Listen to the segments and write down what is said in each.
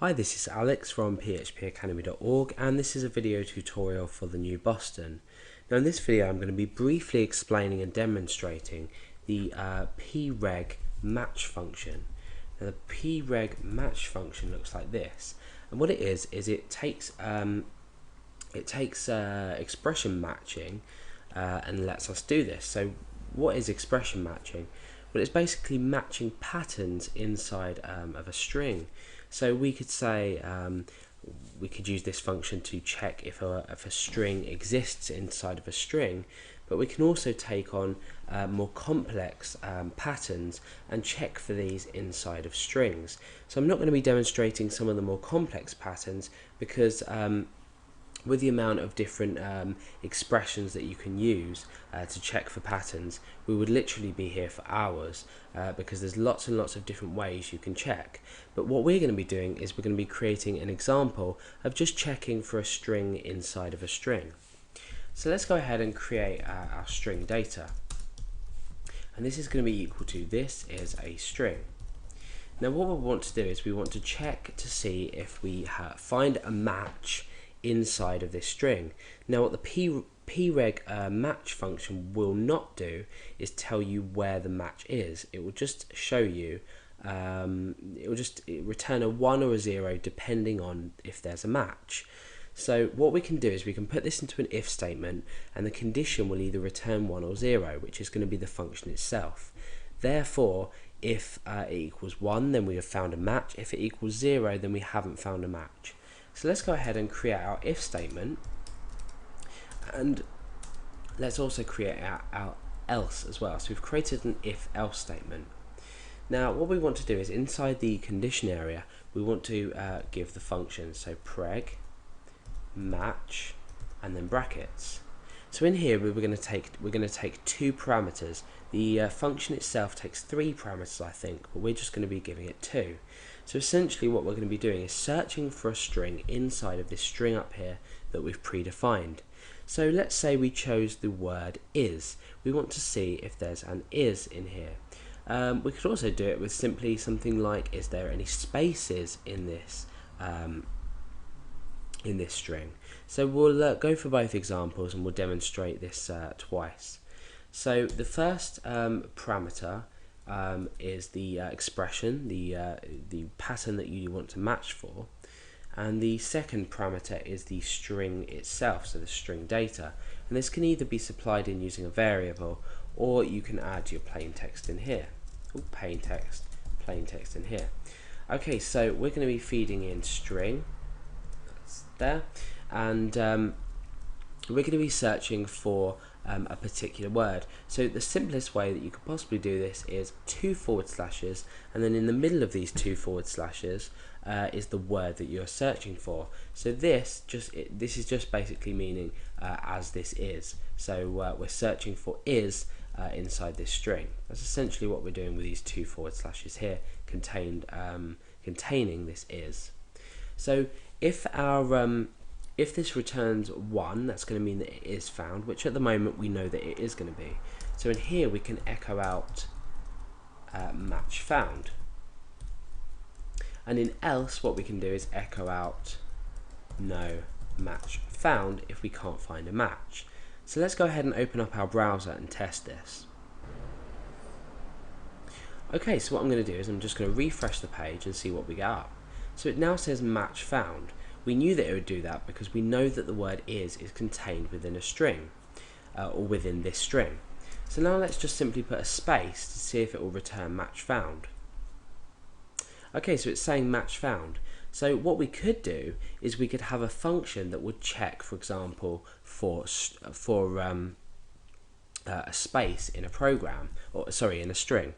Hi, this is Alex from phpacademy.org, and this is a video tutorial for the new Boston. Now in this video I'm going to be briefly explaining and demonstrating the preg match function. Now the preg match function looks like this, and what it is it takes expression matching and lets us do this. So what is expression matching? Well, it's basically matching patterns inside of a string. So we could say we could use this function to check if a string exists inside of a string, but we can also take on more complex patterns and check for these inside of strings. So I'm not going to be demonstrating some of the more complex patterns because with the amount of different expressions that you can use to check for patterns, we would literally be here for hours because there's lots and lots of different ways you can check. But what we're going to be doing is we're going to be creating an example of just checking for a string inside of a string. So let's go ahead and create our string data. And this is going to be equal to this is a string. Now what we want to do is we want to check to see if we find a match inside of this string. Now what the preg match function will not do is tell you where the match is. It will just show you, it will just return a 1 or a 0 depending on if there's a match. So what we can do is we can put this into an if statement, and the condition will either return 1 or 0, which is going to be the function itself. Therefore, if it equals 1, then we have found a match. If it equals 0, then we haven't found a match. So let's go ahead and create our if statement, and let's also create our else as well. So we've created an if else statement. Now what we want to do is inside the condition area we want to give the function, so preg match and then brackets. So in here we're going to take two parameters. The function itself takes 3 parameters, I think, but we're just going to be giving it 2. So essentially what we're going to be doing is searching for a string inside of this string up here that we've predefined. So let's say we chose the word is. We want to see if there's an is in here. We could also do it with simply something like, is there any spaces in this string? So we'll go for both examples and we'll demonstrate this twice. So the first parameter is the expression, the pattern that you want to match for, and the second parameter is the string itself, so the string data. And this can either be supplied in using a variable, or you can add your plain text in here. Ooh, plain text in here. Okay, so we're going to be feeding in string. That's there, and we're going to be searching for a particular word. So the simplest way that you could possibly do this is 2 forward slashes, and then in the middle of these 2 forward slashes is the word that you're searching for. So this is just basically meaning as this is. So we're searching for is inside this string. That's essentially what we're doing with these 2 forward slashes here, containing this is. So if this returns 1, that's going to mean that it is found, which at the moment we know that it is going to be. So in here we can echo out match found. And in else what we can do is echo out no match found if we can't find a match. So let's go ahead and open up our browser and test this. Okay, so what I'm going to do is I'm just going to refresh the page and see what we get up. So it now says match found. We knew that it would do that because we know that the word is contained within a string, or within this string. So now let's just simply put a space to see if it will return match found. Okay, so it's saying match found. So what we could do is we could have a function that would check, for example, for a space in a program, or sorry, in a string.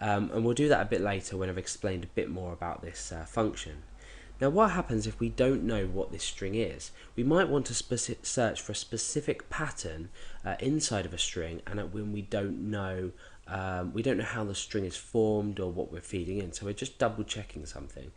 And we'll do that a bit later when I've explained a bit more about this function. Now what happens if we don't know what this string is? We might want to search for a specific pattern inside of a string, and when we don't know how the string is formed or what we're feeding in, so we're just double checking something.